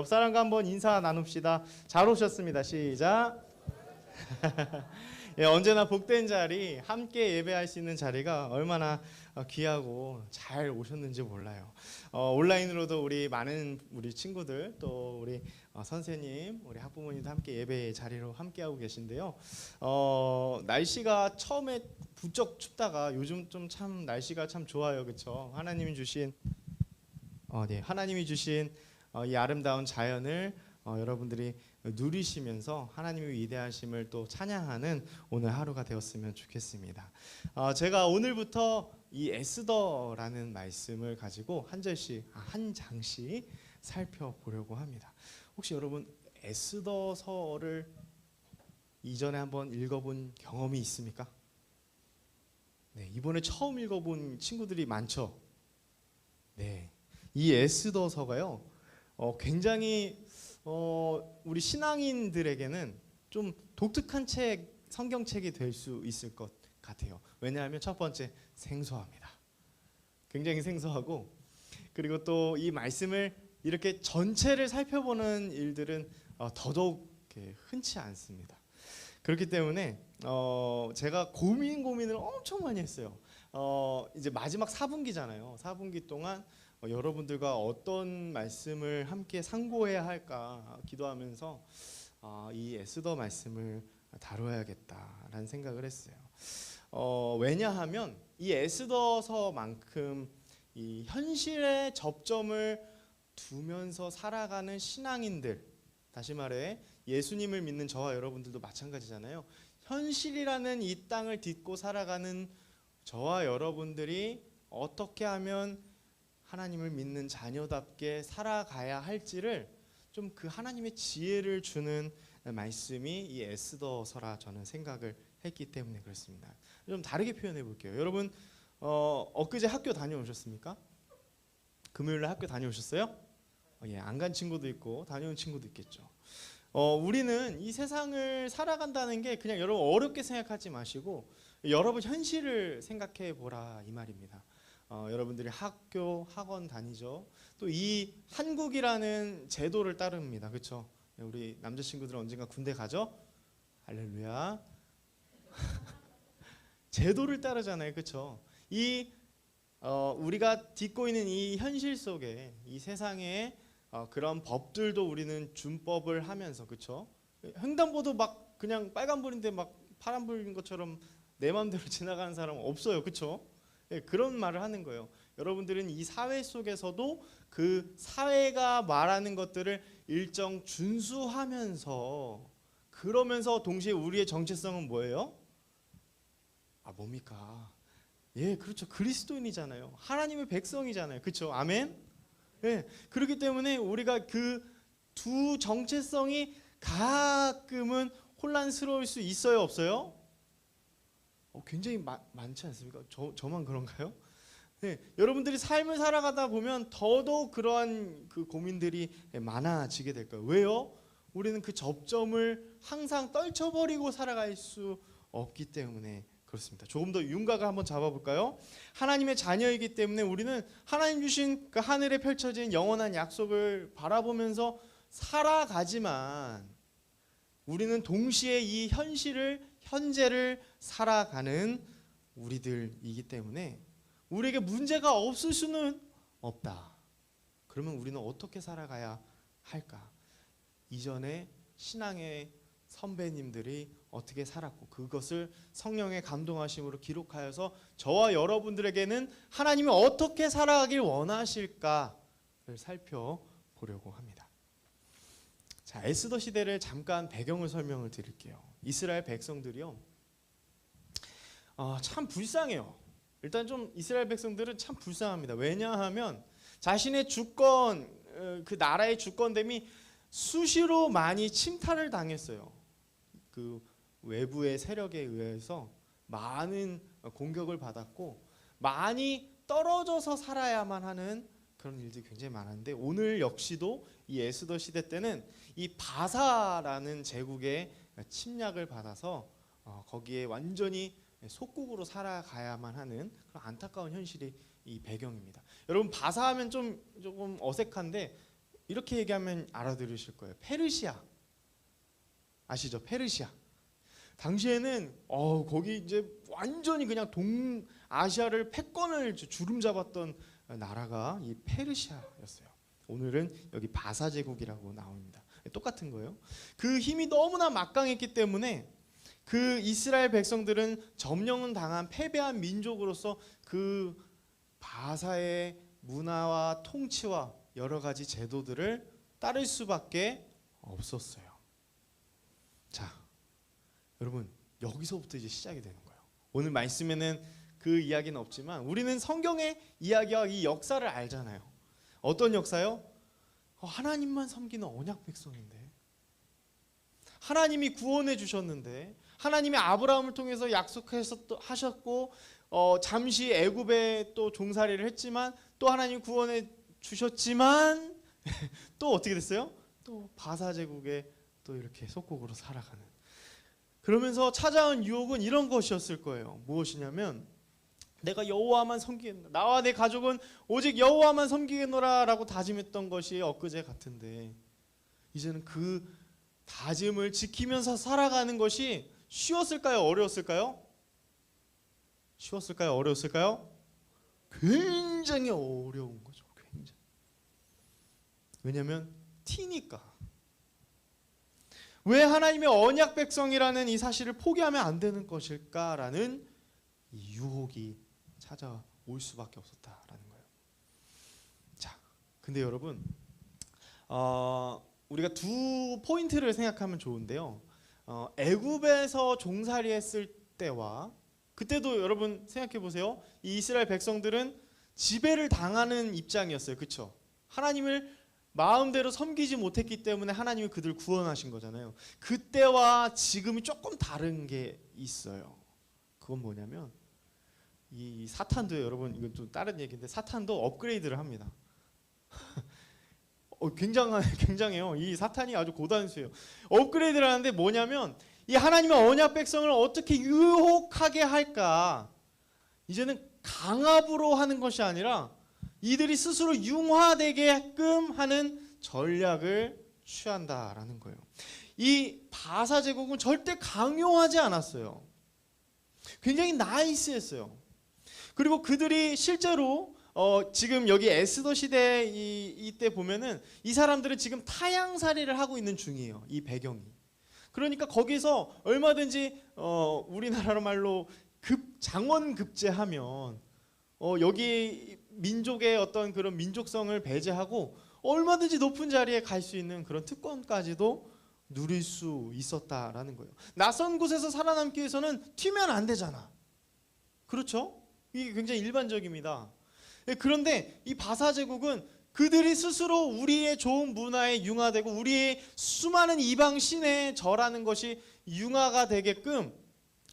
옆 사람과 한번 인사 나눕시다. 잘 오셨습니다. 시작. 예, 언제나 복된 자리, 함께 예배할 수 있는 자리가 얼마나 귀하고 잘 오셨는지 몰라요. 온라인으로도 우리 많은 우리 친구들 또 우리 선생님, 우리 학부모님도 함께 예배의 자리로 함께 하고 계신데요. 날씨가 처음에 부쩍 춥다가 요즘 좀 참 날씨가 참 좋아요, 그렇죠? 하나님이 주신 이 아름다운 자연을 여러분들이 누리시면서 하나님의 위대하심을 또 찬양하는 오늘 하루가 되었으면 좋겠습니다. 제가 오늘부터 이 에스더라는 말씀을 가지고 한 장씩 살펴보려고 합니다. 혹시 여러분 에스더서를 이전에 한번 읽어본 경험이 있습니까? 네, 이번에 처음 읽어본 친구들이 많죠. 네, 이 에스더서가요, 굉장히 우리 신앙인들에게는 좀 독특한 성경책이 될 수 있을 것 같아요. 왜냐하면 첫 번째, 생소합니다. 굉장히 생소하고, 그리고 또 이 말씀을 이렇게 전체를 살펴보는 일들은 더더욱 흔치 않습니다. 그렇기 때문에 제가 고민을 엄청 많이 했어요. 이제 마지막 4분기잖아요. 4분기 동안 여러분들과 어떤 말씀을 함께 상고해야 할까 기도하면서 이 에스더 말씀을 다뤄야겠다라는 생각을 했어요. 왜냐하면 이 에스더서만큼 이 현실의 접점을 두면서 살아가는 신앙인들, 다시 말해 예수님을 믿는 저와 여러분들도 마찬가지잖아요. 현실이라는 이 땅을 딛고 살아가는 저와 여러분들이 어떻게 하면 하나님을 믿는 자녀답게 살아가야 할지를 좀 그 하나님의 지혜를 주는 말씀이 이 에스더서라 저는 생각을 했기 때문에 그렇습니다. 좀 다르게 표현해 볼게요. 여러분 엊그제 학교 다녀오셨습니까? 금요일날 학교 다녀오셨어요? 예, 안 간 친구도 있고 다녀온 친구도 있겠죠. 우리는 이 세상을 살아간다는 게 그냥 여러분 어렵게 생각하지 마시고 여러분 현실을 생각해 보라 이 말입니다. 여러분들이 학원 다니죠. 또 이 한국이라는 제도를 따릅니다. 그렇죠? 우리 남자친구들은 언젠가 군대 가죠? 할렐루야. 제도를 따르잖아요. 그렇죠? 우리가 딛고 있는 이 현실 속에 이 세상에 그런 법들도 우리는 준법을 하면서, 그렇죠? 횡단보도 막 그냥 빨간불인데 막 파란불인 것처럼 내 마음대로 지나가는 사람은 없어요. 그렇죠? 네, 그런 말을 하는 거예요. 여러분들은 이 사회 속에서도 그 사회가 말하는 것들을 일정 준수하면서, 그러면서 동시에 우리의 정체성은 뭐예요? 뭡니까? 예, 그렇죠. 그리스도인이잖아요. 하나님의 백성이잖아요. 그렇죠? 아멘? 예, 그렇기 때문에 우리가 그 두 정체성이 가끔은 혼란스러울 수 있어요, 없어요? 굉장히 많지 않습니까? 저만 그런가요? 네, 여러분들이 삶을 살아가다 보면 더더욱 그러한 그 고민들이 많아지게 될 거예요. 왜요? 우리는 그 접점을 항상 떨쳐버리고 살아갈 수 없기 때문에 그렇습니다. 조금 더 윤곽을 한번 잡아볼까요? 하나님의 자녀이기 때문에 우리는 하나님 주신 그 하늘에 펼쳐진 영원한 약속을 바라보면서 살아가지만 우리는 동시에 이 현재를 살아가는 우리들이기 때문에 우리에게 문제가 없을 수는 없다. 그러면 우리는 어떻게 살아가야 할까? 이전에 신앙의 선배님들이 어떻게 살았고 그것을 성령의 감동하심으로 기록하여서 저와 여러분들에게는 하나님이 어떻게 살아가길 원하실까를 살펴보려고 합니다. 자, 에스더 시대를 잠깐 배경을 설명을 드릴게요. 이스라엘 백성들이요, 참 불쌍해요. 일단 좀 이스라엘 백성들은 참 불쌍합니다. 왜냐하면 자신의 주권, 그 나라의 주권됨이 수시로 많이 침탈을 당했어요. 그 외부의 세력에 의해서 많은 공격을 받았고 많이 떨어져서 살아야만 하는 그런 일들이 굉장히 많았는데, 오늘 역시도 이 에스더 시대 때는 이 바사라는 제국의 침략을 받아서 거기에 완전히 속국으로 살아가야만 하는 그런 안타까운 현실이 이 배경입니다. 여러분 바사하면 조금 어색한데 이렇게 얘기하면 알아들으실 거예요. 페르시아 아시죠? 페르시아. 당시에는 거기 이제 완전히 그냥 동아시아를 패권을 주름 잡았던 나라가 이 페르시아였어요. 오늘은 여기 바사 제국이라고 나옵니다. 똑같은 거예요. 그 힘이 너무나 막강했기 때문에 그 이스라엘 백성들은 점령은 당한 패배한 민족으로서 그 바사의 문화와 통치와 여러 가지 제도들을 따를 수밖에 없었어요. 자, 여러분 여기서부터 이제 시작이 되는 거예요. 오늘 말씀에는 그 이야기는 없지만 우리는 성경의 이야기와 이 역사를 알잖아요. 어떤 역사요? 하나님만 섬기는 언약 백성인데, 하나님이 구원해 주셨는데, 하나님이 아브라함을 통해서 약속하셨고 잠시 애굽에 또 종살이를 했지만 또 하나님 구원해 주셨지만 또 어떻게 됐어요? 또 바사 제국에 또 이렇게 속국으로 살아가는, 그러면서 찾아온 유혹은 이런 것이었을 거예요. 무엇이냐면 내가 여호와만 섬기겠노라, 나와 내 가족은 오직 여호와만 섬기겠노라 라고 다짐했던 것이 엊그제 같은데, 이제는 그 다짐을 지키면서 살아가는 것이 쉬웠을까요? 어려웠을까요? 쉬웠을까요? 어려웠을까요? 굉장히 어려운 거죠. 굉장히. 왜냐하면 티니까. 왜 하나님의 언약 백성이라는 이 사실을 포기하면 안 되는 것일까라는 이 유혹이 찾아올 수밖에 없었다라는 거예요. 자, 근데 여러분, 우리가 두 포인트를 생각하면 좋은데요. 애굽에서 종살이했을 때와 그때도 여러분 생각해 보세요. 이 이스라엘 백성들은 지배를 당하는 입장이었어요. 그렇죠? 하나님을 마음대로 섬기지 못했기 때문에 하나님이 그들을 구원하신 거잖아요. 그때와 지금이 조금 다른 게 있어요. 그건 뭐냐면 이 사탄도, 여러분 이건 좀 다른 얘기인데, 사탄도 업그레이드를 합니다. 굉장해요. 이 사탄이 아주 고단수예요. 업그레이드를 하는데 뭐냐면 이 하나님의 언약 백성을 어떻게 유혹하게 할까. 이제는 강압으로 하는 것이 아니라 이들이 스스로 융화되게끔 하는 전략을 취한다라는 거예요. 이 바사 제국은 절대 강요하지 않았어요. 굉장히 나이스했어요. 그리고 그들이 실제로 지금 여기 에스더 시대 이때 보면은 이 사람들은 지금 타향살이를 하고 있는 중이에요. 이 배경이. 그러니까 거기서 얼마든지 우리나라 말로 장원급제하면 여기 민족의 어떤 그런 민족성을 배제하고 얼마든지 높은 자리에 갈 수 있는 그런 특권까지도 누릴 수 있었다라는 거예요. 낯선 곳에서 살아남기 위해서는 튀면 안 되잖아. 그렇죠? 이게 굉장히 일반적입니다. 그런데 이 바사 제국은 그들이 스스로 우리의 좋은 문화에 융화되고 우리의 수많은 이방 신에 절하는 것이 융화가 되게끔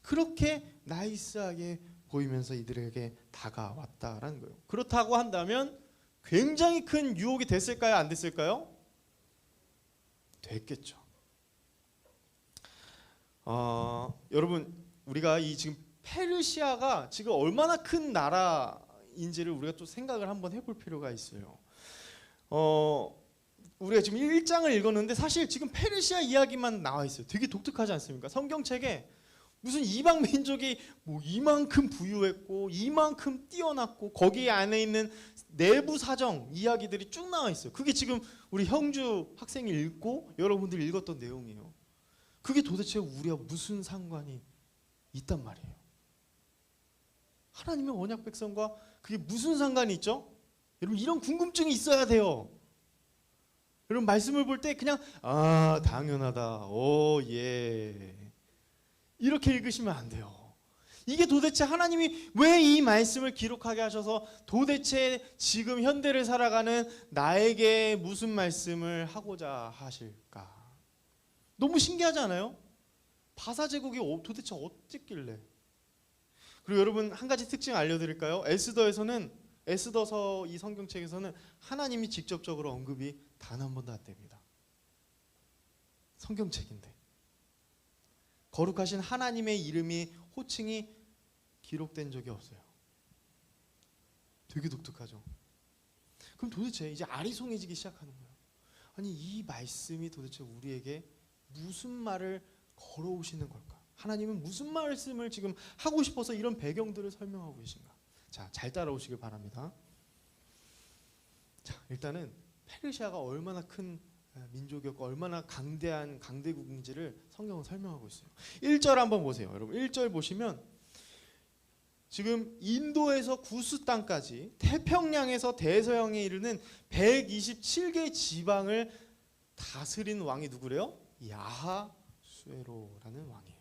그렇게 나이스하게 보이면서 이들에게 다가왔다라는 거예요. 그렇다고 한다면 굉장히 큰 유혹이 됐을까요? 안 됐을까요? 됐겠죠. 여러분, 우리가 이 지금 페르시아가 지금 얼마나 큰 나라인지를 우리가 또 생각을 한번 해볼 필요가 있어요. 우리가 지금 1장을 읽었는데 사실 지금 페르시아 이야기만 나와 있어요. 되게 독특하지 않습니까? 성경책에 무슨 이방 민족이 뭐 이만큼 부유했고 이만큼 뛰어났고 거기 안에 있는 내부 사정 이야기들이 쭉 나와 있어요. 그게 지금 우리 형주 학생이 읽고 여러분들이 읽었던 내용이에요. 그게 도대체 우리와 무슨 상관이 있단 말이에요. 하나님의 언약 백성과 그게 무슨 상관이 있죠? 여러분, 이런 궁금증이 있어야 돼요. 여러분, 말씀을 볼 때 그냥 당연하다, 예, 이렇게 읽으시면 안 돼요. 이게 도대체 하나님이 왜 이 말씀을 기록하게 하셔서 도대체 지금 현대를 살아가는 나에게 무슨 말씀을 하고자 하실까? 너무 신기하지 않아요? 바사 제국이 도대체 어땠길래? 그리고 여러분, 한 가지 특징 알려드릴까요? 에스더서 이 성경책에서는 하나님이 직접적으로 언급이 단 한 번도 안 됩니다. 성경책인데 거룩하신 하나님의 이름이, 호칭이 기록된 적이 없어요. 되게 독특하죠. 그럼 도대체 이제 아리송해지기 시작하는 거예요. 아니 이 말씀이 도대체 우리에게 무슨 말을 걸어오시는 걸까? 하나님은 무슨 말씀을 지금 하고 싶어서 이런 배경들을 설명하고 계신가? 자, 잘 따라오시길 바랍니다. 자, 일단은 페르시아가 얼마나 큰 민족이었고 얼마나 강대한 강대국인지를 성경은 설명하고 있어요. 1절 한번 보세요. 여러분 1절 보시면 지금 인도에서 구스 땅까지 태평양에서 대서양에 이르는 127개의 지방을 다스린 왕이 누구래요? 야하수에로라는 왕이에요.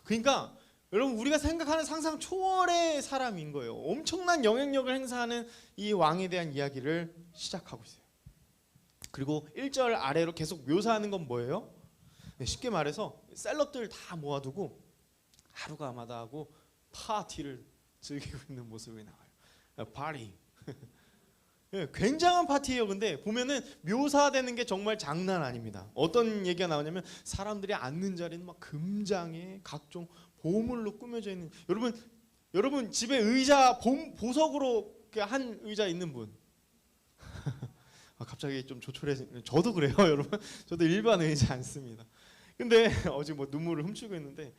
그러니까 여러분 우리가 생각하는 상상 초월의 사람인 거예요. 엄청난 영향력을 행사하는 이 왕에 대한 이야기를 시작하고 있어요. 그리고 1절 아래로 계속 묘사하는 건 뭐예요? 쉽게 말해서 셀럽들 다 모아두고 하루가 마다하고 파티를 즐기고 있는 모습이 나와요. 파티. 굉장한 파티예요. 근데 보면은 묘사되는 게 정말 장난 아닙니다. 어떤 얘기가 나오냐면 사람들이 앉는 자리는 막 금장에 각종 보물로 꾸며져 있는. 여러분 집에 의자 보석으로 한 의자 있는 분? 갑자기 좀 조촐해진. 저도 그래요, 여러분. 저도 일반 의자 안 씁니다. 근데 어제 뭐 눈물을 훔치고 있는데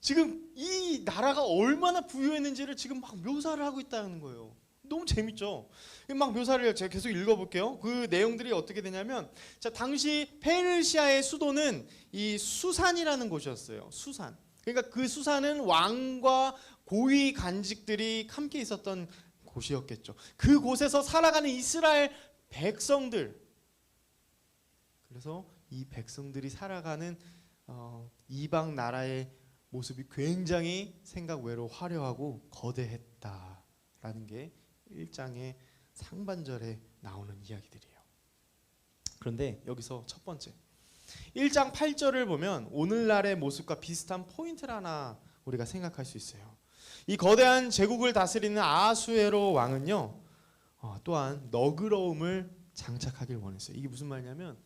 지금 이 나라가 얼마나 부유했는지를 지금 막 묘사를 하고 있다는 거예요. 너무 재밌죠? 막 묘사를 제가 계속 읽어볼게요. 그 내용들이 어떻게 되냐면, 자, 당시 페르시아의 수도는 이 수산이라는 곳이었어요. 수산. 그러니까 그 수산은 왕과 고위 간직들이 함께 있었던 곳이었겠죠. 그 곳에서 살아가는 이스라엘 백성들. 그래서 이 백성들이 살아가는 이방 나라의 모습이 굉장히 생각 외로 화려하고 거대했다라는 게 1장의 상반절에 나오는 이야기들이에요. 그런데 여기서 첫 번째 1장 8절을 보면 오늘날의 모습과 비슷한 포인트를 하나 우리가 생각할 수 있어요. 이 거대한 제국을 다스리는 아하수에로 왕은요, 또한 너그러움을 장착하길 원했어요. 이게 무슨 말이냐면,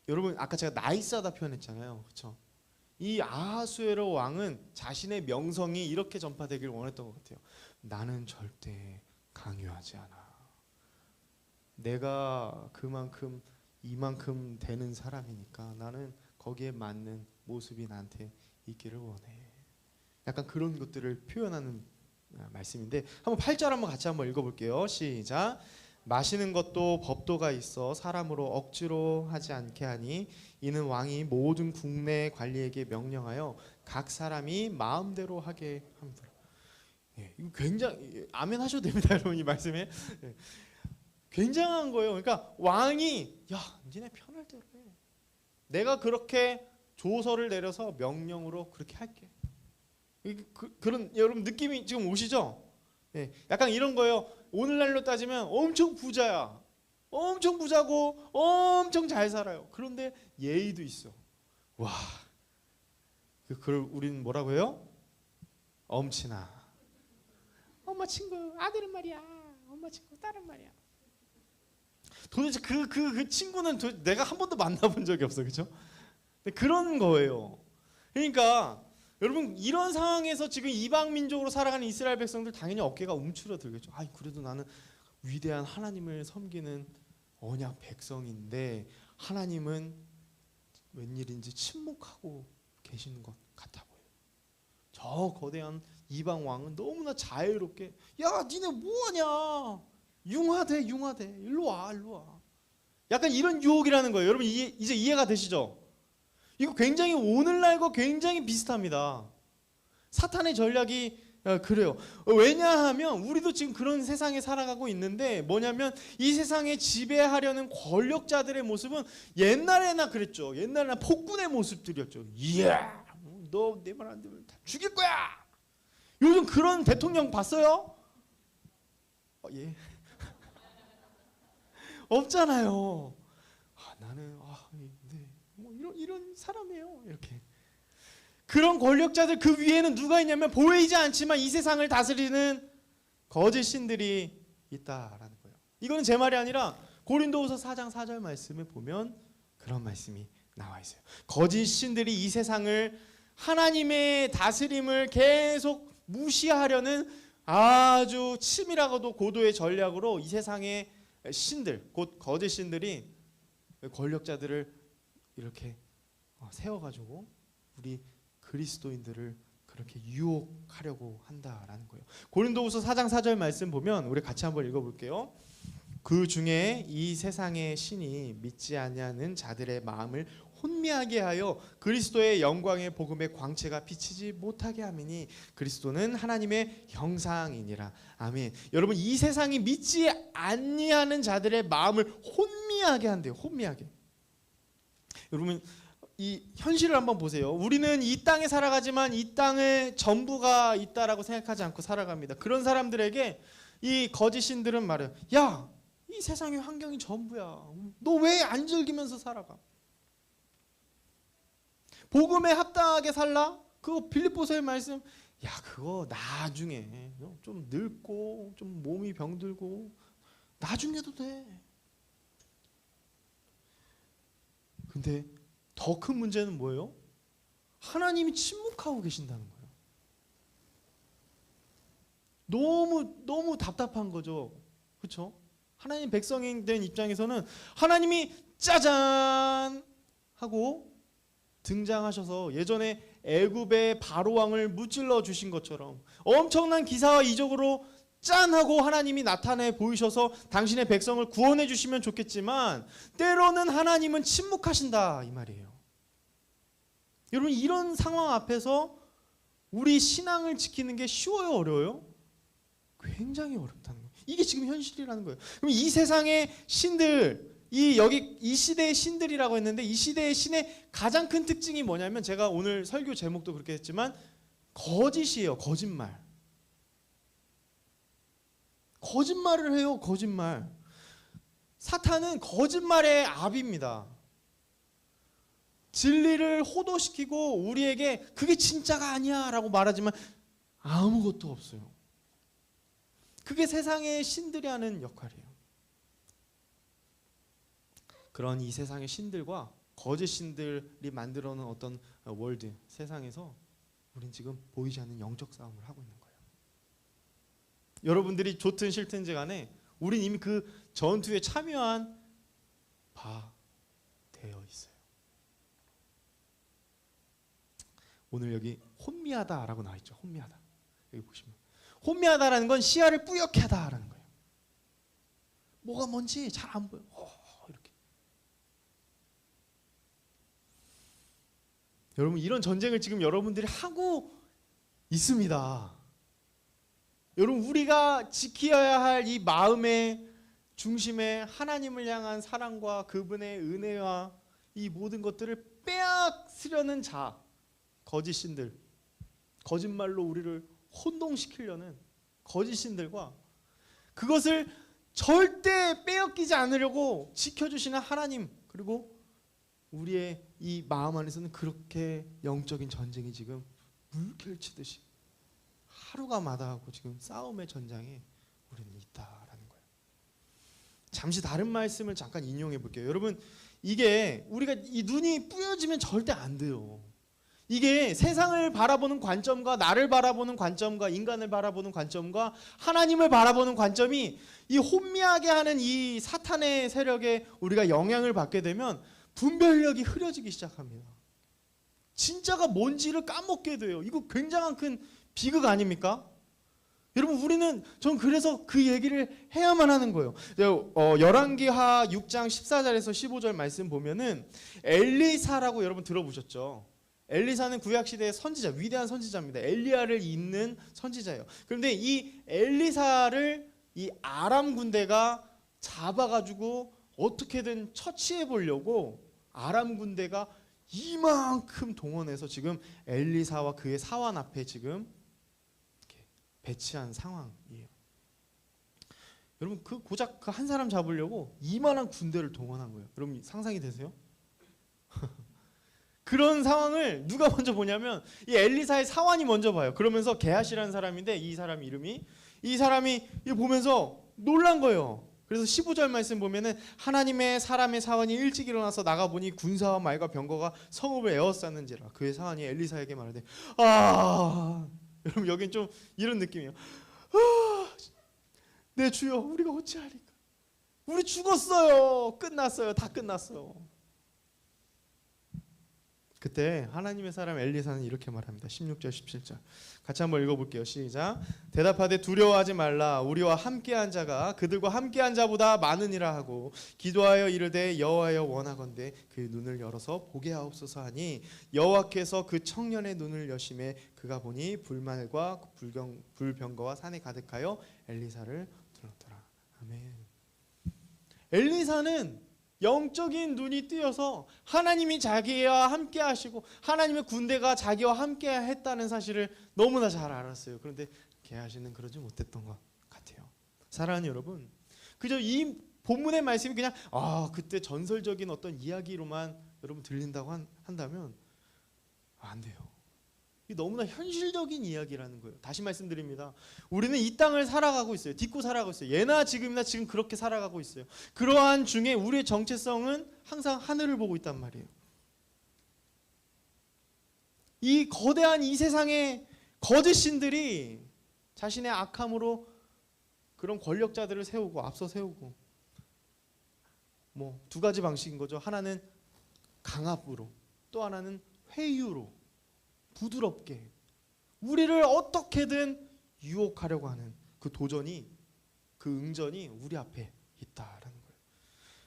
여러분 아까 제가 나이스하다 표현했잖아요, 그렇죠? 이 아하수에로 왕은 자신의 명성이 이렇게 전파되길 원했던 것 같아요. 나는 절대 강요하지 않아. 내가 그만큼 이만큼 되는 사람이니까 나는 거기에 맞는 모습이 나한테 있기를 원해. 약간 그런 것들을 표현하는 말씀인데, 한번 8절 한번 같이 한번 읽어볼게요. 시작. 마시는 것도 법도가 있어 사람으로 억지로 하지 않게 하니 이는 왕이 모든 국내 관리에게 명령하여 각 사람이 마음대로 하게 합니다. 이거 굉장히 아멘 하셔도 됩니다, 여러분. 이 말씀에 굉장한 거예요. 그러니까 왕이 야, 니네 편할 대로 해. 내가 그렇게 조서를 내려서 명령으로 그렇게 할게. 그런 여러분 느낌이 지금 오시죠? 약간 이런 거예요. 오늘날로 따지면 엄청 부자야. 엄청 부자고 엄청 잘 살아요. 그런데 예의도 있어. 와, 그걸 우리는 뭐라고 해요? 엄친아. 엄마 친구 아들은 말이야. 엄마 친구 딸은 말이야. 도대체 그 친구는 내가 한 번도 만나본 적이 없어, 그렇죠? 그런 거예요. 그러니까 여러분 이런 상황에서 지금 이방 민족으로 살아가는 이스라엘 백성들 당연히 어깨가 움츠러들겠죠. 아, 그래도 나는 위대한 하나님을 섬기는 언약 백성인데 하나님은 웬일인지 침묵하고 계시는 것 같아 보여요. 저 거대한 이방 왕은 너무나 자유롭게, 야, 니네 뭐하냐? 융화돼. 일로 와. 약간 이런 유혹이라는 거예요. 여러분 이제 이해가 되시죠? 이거 굉장히 오늘날과 굉장히 비슷합니다. 사탄의 전략이 그래요. 왜냐하면 우리도 지금 그런 세상에 살아가고 있는데, 뭐냐면 이 세상에 지배하려는 권력자들의 모습은 옛날에나 그랬죠. 옛날에나 폭군의 모습들이었죠. 이야, 너 내 말 안 들으면 다 죽일 거야. 요즘 그런 대통령 봤어요? 예. 없잖아요. 나는 네, 뭐 이런 사람이에요. 이렇게 그런 권력자들 그 위에는 누가 있냐면 보이지 않지만 이 세상을 다스리는 거짓 신들이 있다라는 거예요. 이거는 제 말이 아니라 고린도후서 4장 4절 말씀에 보면 그런 말씀이 나와 있어요. 거짓 신들이 이 세상을, 하나님의 다스림을 계속 무시하려는 아주 치밀하고도 고도의 전략으로 이 세상의 신들, 곧 거짓 신들이 권력자들을 이렇게 세워가지고 우리 그리스도인들을 그렇게 유혹하려고 한다라는 거예요. 고린도후서 4장 4절 말씀 보면 우리 같이 한번 읽어볼게요. 그 중에 이 세상의 신이 믿지 아니하는 자들의 마음을 혼미하게 하여 그리스도의 영광의 복음의 광채가 비치지 못하게 하미니 그리스도는 하나님의 형상이니라. 아멘. 여러분, 이 세상이 믿지 아니하는 자들의 마음을 혼미하게 한대요. 혼미하게. 여러분, 이 현실을 한번 보세요. 우리는 이 땅에 살아가지만 이 땅에 전부가 있다라고 생각하지 않고 살아갑니다. 그런 사람들에게 이 거짓 신들은 말해요. 야, 이 세상의 환경이 전부야. 너 왜 안 즐기면서 살아가? 복음에 합당하게 살라? 그거 빌립보서의 말씀. 야, 그거 나중에 좀 늙고 좀 몸이 병들고 나중에도 돼. 근데 더 큰 문제는 뭐예요? 하나님이 침묵하고 계신다는 거예요. 너무 답답한 거죠. 그렇죠? 하나님 백성이 된 입장에서는 하나님이 짜잔 하고 등장하셔서 예전에 애굽의 바로 왕을 무찔러 주신 것처럼 엄청난 기사와 이적으로 짠 하고 하나님이 나타내 보이셔서 당신의 백성을 구원해 주시면 좋겠지만 때로는 하나님은 침묵하신다 이 말이에요. 여러분, 이런 상황 앞에서 우리 신앙을 지키는 게 쉬워요, 어려워요? 굉장히 어렵다는 거예요. 이게 지금 현실이라는 거예요. 그럼 이 세상의 신들, 이 시대의 신들이라고 했는데 이 시대의 신의 가장 큰 특징이 뭐냐면 제가 오늘 설교 제목도 그렇게 했지만 거짓이에요. 거짓말. 거짓말을 해요. 거짓말. 사탄은 거짓말의 압입니다. 진리를 호도시키고 우리에게 그게 진짜가 아니야 라고 말하지만 아무것도 없어요. 그게 세상의 신들이 하는 역할이에요. 그런 이 세상의 신들과 거짓 신들이 만들어 놓은 어떤 월드, 세상에서 우린 지금 보이지 않는 영적 싸움을 하고 있는 거예요. 여러분들이 좋든 싫든지 간에 우린 이미 그 전투에 참여한 바 되어 있어요. 오늘 여기 혼미하다라고 나와 있죠. 혼미하다. 여기 보시면 혼미하다라는 건 시야를 뿌옇게 하다라는 거예요. 뭐가 뭔지 잘 안 보여. 이렇게. 여러분, 이런 전쟁을 지금 여러분들이 하고 있습니다. 여러분, 우리가 지켜야 할 이 마음의 중심에 하나님을 향한 사랑과 그분의 은혜와 이 모든 것들을 빼앗으려는 자, 거짓 신들, 거짓말로 우리를 혼동시키려는 거짓 신들과 그것을 절대 빼앗기지 않으려고 지켜주시는 하나님, 그리고 우리의 이 마음 안에서는 그렇게 영적인 전쟁이 지금 물결치듯이 하루가 마다하고 지금 싸움의 전장에 우리는 있다라는 거예요. 잠시 다른 말씀을 잠깐 인용해 볼게요. 여러분, 이게 우리가 이 눈이 뿌여지면 절대 안 돼요. 이게 세상을 바라보는 관점과 나를 바라보는 관점과 인간을 바라보는 관점과 하나님을 바라보는 관점이 이 혼미하게 하는 이 사탄의 세력에 우리가 영향을 받게 되면 분별력이 흐려지기 시작합니다. 진짜가 뭔지를 까먹게 돼요. 이거 굉장한 큰 비극 아닙니까? 여러분, 전 그래서 그 얘기를 해야만 하는 거예요. 열왕기하 6장 14절에서 15절 말씀 보면은 엘리사라고 여러분 들어보셨죠? 엘리사는 구약시대의 선지자, 위대한 선지자입니다. 엘리야를 잇는 선지자예요. 그런데 이 엘리사를 이 아람 군대가 잡아가지고 어떻게든 처치해 보려고 아람 군대가 이만큼 동원해서 지금 엘리사와 그의 사환 앞에 지금 이렇게 배치한 상황이에요. 여러분, 그 고작 그 한 사람 잡으려고 이만한 군대를 동원한 거예요. 여러분, 상상이 되세요? 그런 상황을 누가 먼저 보냐면 이 엘리사의 사환이 먼저 봐요. 그러면서 게하시라는 사람인데 이 사람 이름이 이거 보면서 놀란 거예요. 그래서 15절 말씀 보면은 하나님의 사람의 사환이 일찍 일어나서 나가보니 군사와 말과 병거가 성읍을 에워쌌는지라. 그의 사환이 엘리사에게 말하되 여러분, 여긴 좀 이런 느낌이에요. 내 주여, 우리가 어찌하리까? 우리 죽었어요. 끝났어요. 다 끝났어요. 그때 하나님의 사람 엘리사는 이렇게 말합니다. 16절 17절 같이 한번 읽어볼게요. 시작. 대답하되 두려워하지 말라. 우리와 함께한 자가 그들과 함께한 자보다 많으니라 하고 기도하여 이르되 여호와여 원하건대 그 눈을 열어서 보게 하옵소서 하니 여호와께서 그 청년의 눈을 여심해 그가 보니 불말과 불병거와 산에 가득하여 엘리사를 들었더라. 아멘. 엘리사는 영적인 눈이 뜨여서 하나님이 자기와 함께 하시고 하나님의 군대가 자기와 함께 했다는 사실을 너무나 잘 알았어요. 그런데 게하시는 그러지 못했던 것 같아요. 사랑하는 여러분, 그저 이 본문의 말씀이 그냥 그때 전설적인 어떤 이야기로만 여러분 들린다고 한다면 안 돼요. 너무나 현실적인 이야기라는 거예요. 다시 말씀드립니다. 우리는 이 땅을 살아가고 있어요. 딛고 살아가고 있어요. 예나 지금이나 지금 그렇게 살아가고 있어요. 그러한 중에 우리의 정체성은 항상 하늘을 보고 있단 말이에요. 이 거대한 이 세상의 거짓 신들이 자신의 악함으로 그런 권력자들을 세우고 앞서 세우고 두 가지 방식인 거죠. 하나는 강압으로, 또 하나는 회유로 부드럽게 우리를 어떻게든 유혹하려고 하는 그 도전이, 그 응전이 우리 앞에 있다라는 거예요.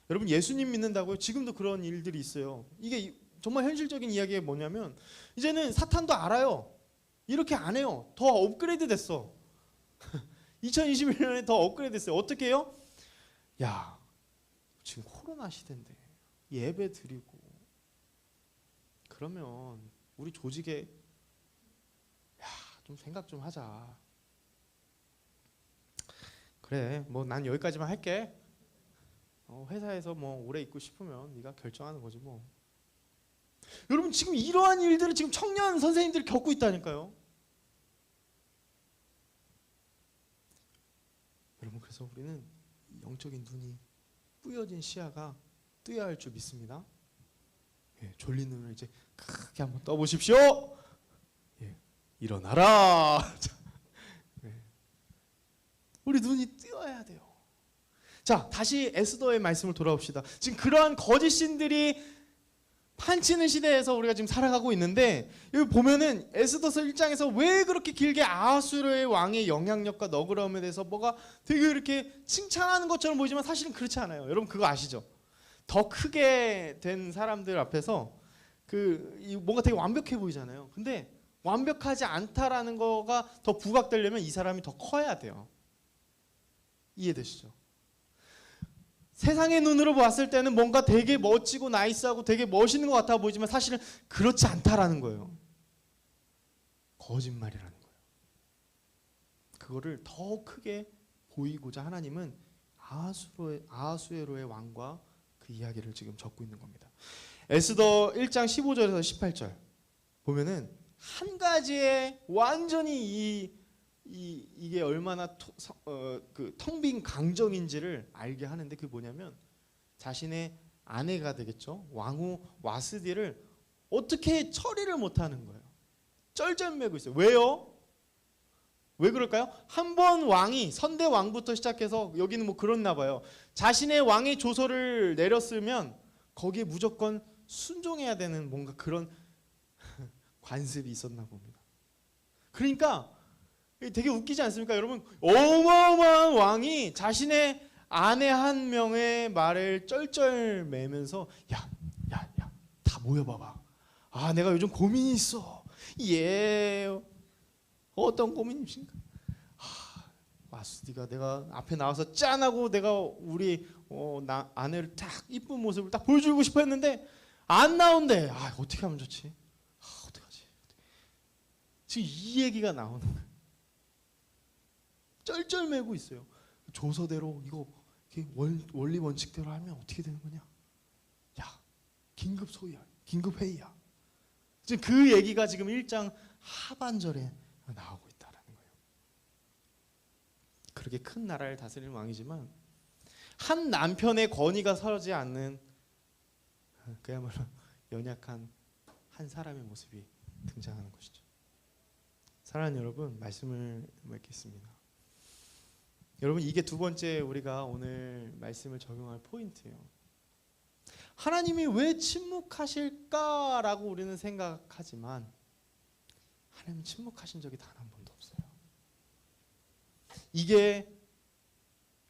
여러분, 예수님 믿는다고요? 지금도 그런 일들이 있어요. 이게 정말 현실적인 이야기가 뭐냐면 이제는 사탄도 알아요. 이렇게 안 해요. 더 업그레이드 됐어. 2021년에 더 업그레이드 됐어요. 어떻게 해요? 야, 지금 코로나 시대인데 예배 드리고 그러면 우리 조직에 좀 생각 좀 하자. 그래, 난 여기까지만 할게. 회사에서 오래 있고 싶으면 네가 결정하는 거지 뭐. 여러분, 지금 이러한 일들을 지금 청년 선생님들이 겪고 있다니까요. 여러분, 그래서 우리는 영적인 눈이 뿌여진 시야가 뜨여야 할 줄 믿습니다. 졸린 눈을 이제 크게 한번 떠보십시오. 일어나라. 우리 눈이 뜨여야 돼요. 자, 다시 에스더의 말씀을 돌아옵시다. 지금 그러한 거짓 신들이 판치는 시대에서 우리가 지금 살아가고 있는데, 여기 보면은 에스더서 1장에서 왜 그렇게 길게 아하수르의 왕의 영향력과 너그러움에 대해서 뭐가 되게 이렇게 칭찬하는 것처럼 보이지만 사실은 그렇지 않아요. 여러분 그거 아시죠? 더 크게 된 사람들 앞에서 뭔가 되게 완벽해 보이잖아요. 근데 완벽하지 않다라는 거가 더 부각되려면 이 사람이 더 커야 돼요. 이해되시죠? 세상의 눈으로 봤을 때는 뭔가 되게 멋지고 나이스하고 되게 멋있는 것 같아 보이지만 사실은 그렇지 않다라는 거예요. 거짓말이라는 거예요. 그거를 더 크게 보이고자 하나님은 아하수에로의 왕과 그 이야기를 지금 적고 있는 겁니다. 에스더 1장 15절에서 18절 보면은 한 가지의 완전히 이게 얼마나 텅 빈 강정인지를 알게 하는데, 그게 뭐냐면 자신의 아내가 되겠죠. 왕후 와스디를 어떻게 처리를 못하는 거예요. 쩔쩔매고 있어요. 왜요? 왜 그럴까요? 한 번 왕이 선대 왕부터 시작해서 여기는 그렇나 봐요. 자신의 왕의 조서를 내렸으면 거기에 무조건 순종해야 되는 뭔가 그런 관습이 있었나 봅니다. 그러니까 되게 웃기지 않습니까? 여러분, 어마어마한 왕이 자신의 아내 한 명의 말을 쩔쩔매면서 야, 다 모여봐봐. 내가 요즘 고민이 있어. 어떤 고민이십니까? 와스디가 내가 앞에 나와서 짠하고 내가 우리 아내를 딱 이쁜 모습을 딱 보여주고 싶어 했는데 안 나온대. 어떻게 하면 좋지? 어떡하지? 지금 이 얘기가 나오는 거예요. 쩔쩔매고 있어요. 조서대로 이거 원리 원칙대로 하면 어떻게 되는 거냐? 야, 긴급 소위야, 긴급 회의야. 지금 그 얘기가 지금 1장 하반절에 나오고 있다라는 거예요. 그렇게 큰 나라를 다스리는 왕이지만 한 남편의 권위가 서지 않는 그야말로 연약한 한 사람의 모습이 등장하는 것이죠. 사랑하는 여러분, 말씀을 맺겠습니다. 여러분, 이게 두 번째 우리가 오늘 말씀을 적용할 포인트예요. 하나님이 왜 침묵하실까라고 우리는 생각하지만 하나님은 침묵하신 적이 단 한 번도 없어요. 이게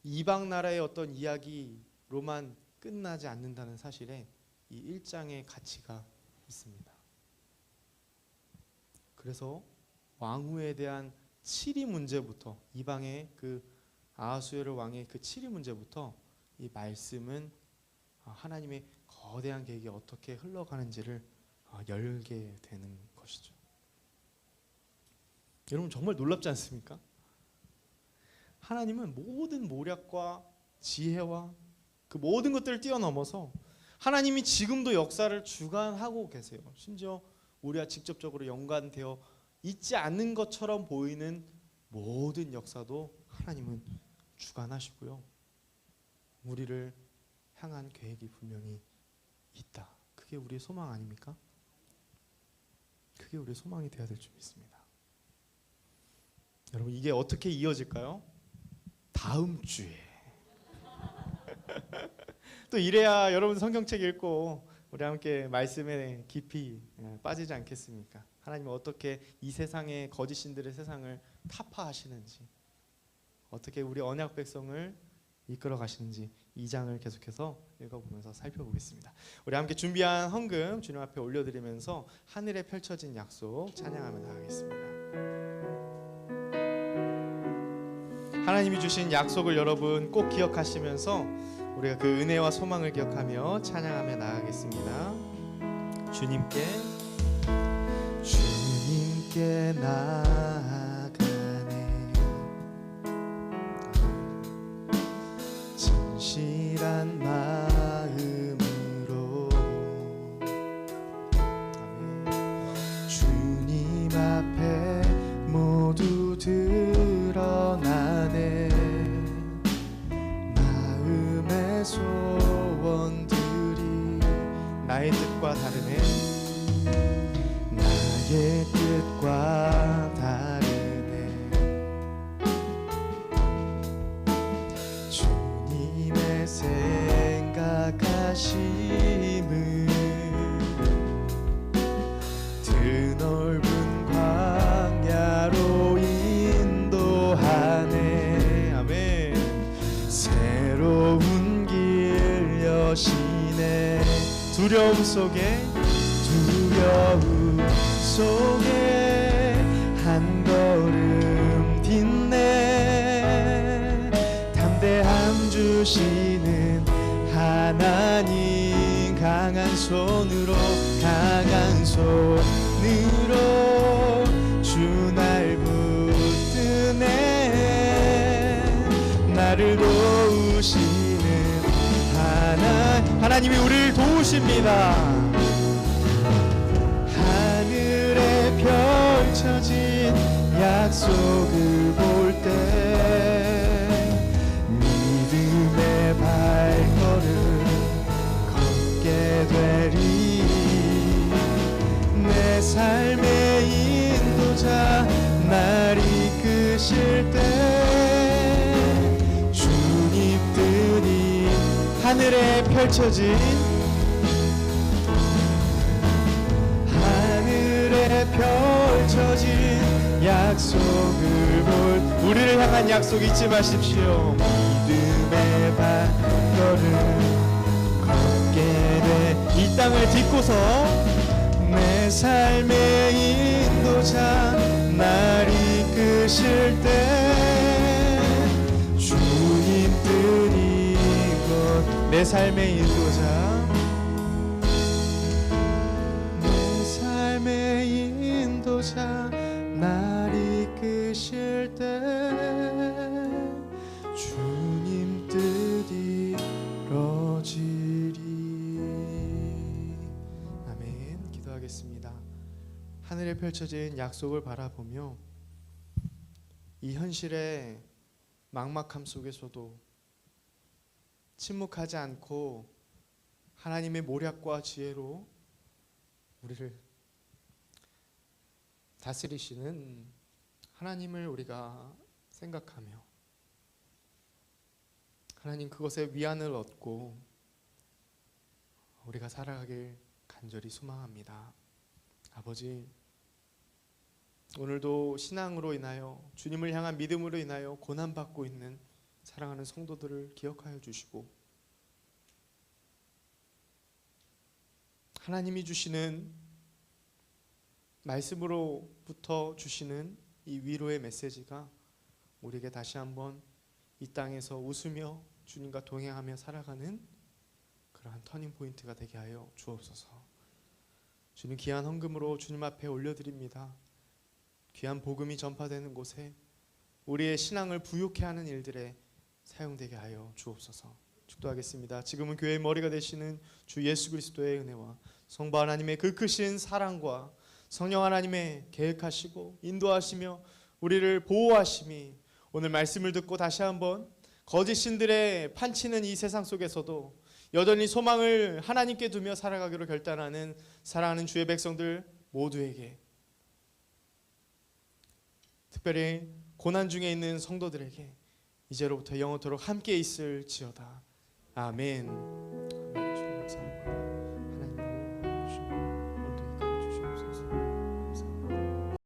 이방 나라의 어떤 이야기로만 끝나지 않는다는 사실에 이 1장의 가치가 있습니다. 그래서 왕후에 대한 치리 문제부터, 이방의 그 아하수에르 왕의 그 치리 문제부터 이 말씀은 하나님의 거대한 계획이 어떻게 흘러가는지를 열게 되는 것이죠. 여러분, 정말 놀랍지 않습니까? 하나님은 모든 모략과 지혜와 그 모든 것들을 뛰어넘어서 하나님이 지금도 역사를 주관하고 계세요. 심지어 우리와 직접적으로 연관되어 있지 않는 것처럼 보이는 모든 역사도 하나님은 주관하시고요. 우리를 향한 계획이 분명히 있다. 그게 우리의 소망 아닙니까? 그게 우리의 소망이 되어야 될 줄 믿습니다. 여러분, 이게 어떻게 이어질까요? 다음 주에. 또 이래야 여러분 성경책 읽고 우리 함께 말씀에 깊이 빠지지 않겠습니까? 하나님은 어떻게 이 세상의 거짓신들의 세상을 타파하시는지, 어떻게 우리 언약 백성을 이끌어 가시는지 2장을 계속해서 읽어보면서 살펴보겠습니다. 우리 함께 준비한 헌금 주님 앞에 올려드리면서 하늘에 펼쳐진 약속 찬양하며 나가겠습니다. 하나님이 주신 약속을 여러분 꼭 기억하시면서 우리가 그 은혜와 소망을 기억하며 찬양하며 나가겠습니다. 주님께 나아가네. 진실한 마음으로 주님 앞에 모두 드러나네. 마음의 소원들이 나의 뜻과 다르네. 나의 뜻과 다르네. 주님의 생각하심은 드넓은 광야로 인도하네. 아멘. 새로운 길 여시네. 두려움 속에 한 걸음 딛네. 담대함 주시는 하나님 강한 손으로 주 날 붙드네. 나를 도우시는 하나님이 우리를 도우십니다. 하늘에 펼쳐진 약속을 볼 때 믿음의 발걸음 걷게 되리. 내 삶의 인도자 날 이끄실 때 주님 뜻이 하늘에 펼쳐진 약속을 우리를 향한 약속 잊지 마십시오. 믿음의 발걸음 걷게 돼 이 땅을 딛고서 내 삶의 인도자 날 이끄실 때 주님 뜻이 곧 내 삶의 인도자 날 이끄실 때 주님 뜻이 이루어지리. 아멘. 기도하겠습니다. 하늘에 펼쳐진 약속을 바라보며 이 현실의 막막함 속에서도 침묵하지 않고 하나님의 모략과 지혜로 우리를 다스리시는 하나님을 우리가 생각하며 하나님 그것에 위안을 얻고 우리가 살아가길 간절히 소망합니다. 아버지, 오늘도 신앙으로 인하여 주님을 향한 믿음으로 인하여 고난받고 있는 사랑하는 성도들을 기억하여 주시고 하나님이 주시는 말씀으로부터 주시는 이 위로의 메시지가 우리에게 다시 한번 이 땅에서 웃으며 주님과 동행하며 살아가는 그러한 터닝 포인트가 되게 하여 주옵소서. 주님 귀한 헌금으로 주님 앞에 올려드립니다. 귀한 복음이 전파되는 곳에 우리의 신앙을 부욕해 하는 일들에 사용되게 하여 주옵소서. 축도하겠습니다. 지금은 교회의 머리가 되시는 주 예수 그리스도의 은혜와 성부 하나님의 그 크신 사랑과 성령 하나님의 계획하시고 인도하시며 우리를 보호하심이 오늘 말씀을 듣고 다시 한번 거짓 신들의 판치는 이 세상 속에서도 여전히 소망을 하나님께 두며 살아가기로 결단하는 사랑하는 주의 백성들 모두에게, 특별히 고난 중에 있는 성도들에게 이제로부터 영원토록 함께 있을지어다. 아멘.